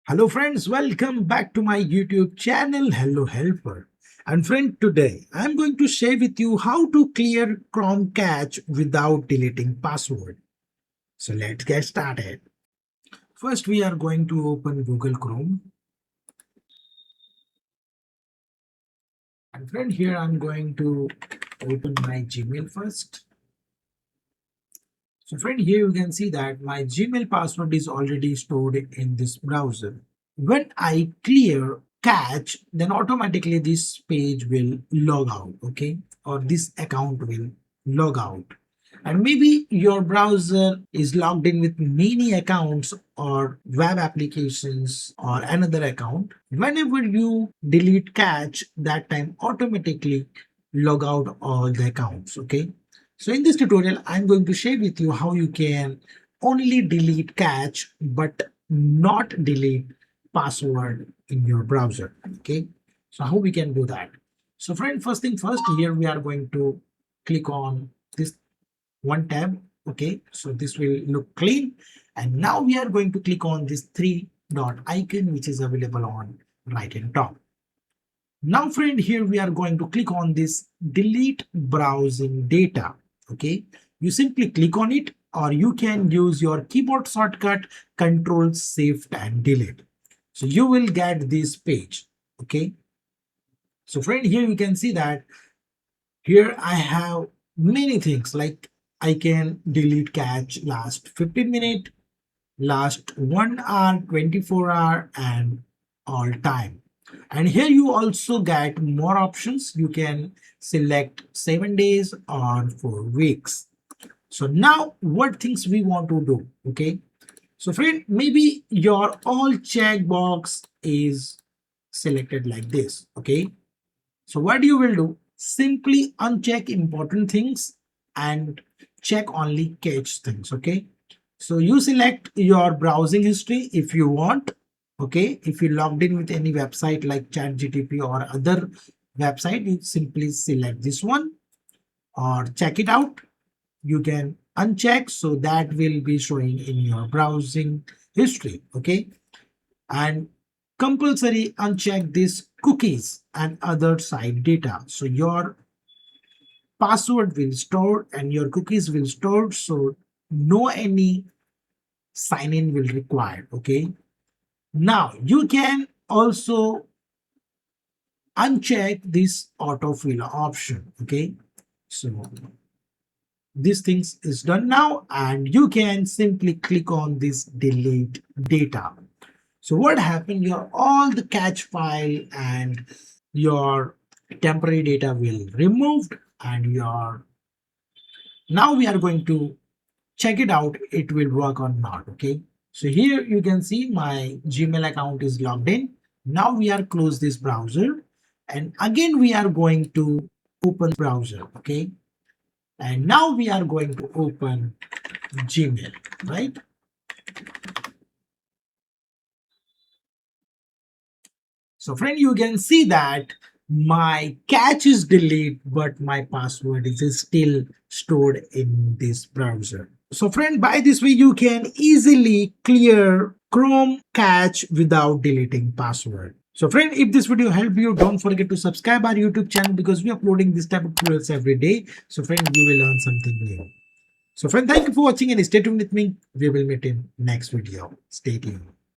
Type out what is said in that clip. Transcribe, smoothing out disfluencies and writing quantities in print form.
Hello friends, welcome back to my YouTube channel Hello Helper. And friend, today I'm going to share with you how to clear Chrome cache without deleting password. So let's get started. First we are going to open Google Chrome. And friend, here I'm going to open my Gmail first. So friend, here you can see that my Gmail password is already stored in this browser. When I clear cache, then automatically this page will log out, okay? Or this account will log out. And maybe your browser is logged in with many accounts or web applications or another account. Whenever you delete cache, that time automatically log out all the accounts, okay? So in this tutorial, I'm going to share with you how you can only delete cache but not delete password in your browser. Okay, so how we can do that? So friend, first thing first, here we are going to click on this one tab. Okay, so this will look clean, and now we are going to click on this three dot icon which is available on right hand top. Now friend, here we are going to click on this delete browsing data. Okay, you simply click on it, or you can use your keyboard shortcut Control Shift and Delete. So you will get this page. Okay, so friend, here you can see that here I have many things, like I can delete cache last 15 minutes, last 1 hour, 24 hour, and all time. And here you also get more options. You can select 7 days or 4 weeks. So now what things we want to do? Okay, so friend, maybe your all checkbox is selected like this. Okay, so what you will do, simply uncheck important things and check only cache things. Okay, so you select your browsing history if you want. Okay, if you logged in with any website like ChatGTP or other website, you simply select this one or check it out. You can uncheck, so that will be showing in your browsing history. Okay, and compulsory uncheck this cookies and other site data, so your password will store and your cookies will store, so no any sign in will required. Okay, now you can also uncheck this autofill option. Okay, so this things is done now, and you can simply click on this delete data. So what happened, your all the cache file and your temporary data will removed, and your now we are going to check it out, it will work or not. Okay, so here you can see my Gmail account is logged in. Now we are close this browser, and again we are going to open browser. Okay, and now we are going to open Gmail, right? So friend, you can see that my cache is deleted, but my password is still stored in this browser. So friend, by this way, you can easily clear Chrome cache without deleting password. So friend, if this video helped you, don't forget to subscribe our YouTube channel, because we are uploading this type of tutorials every day. So friend, you will learn something new. So friend, thank you for watching and stay tuned with me. We will meet in next video. Stay tuned.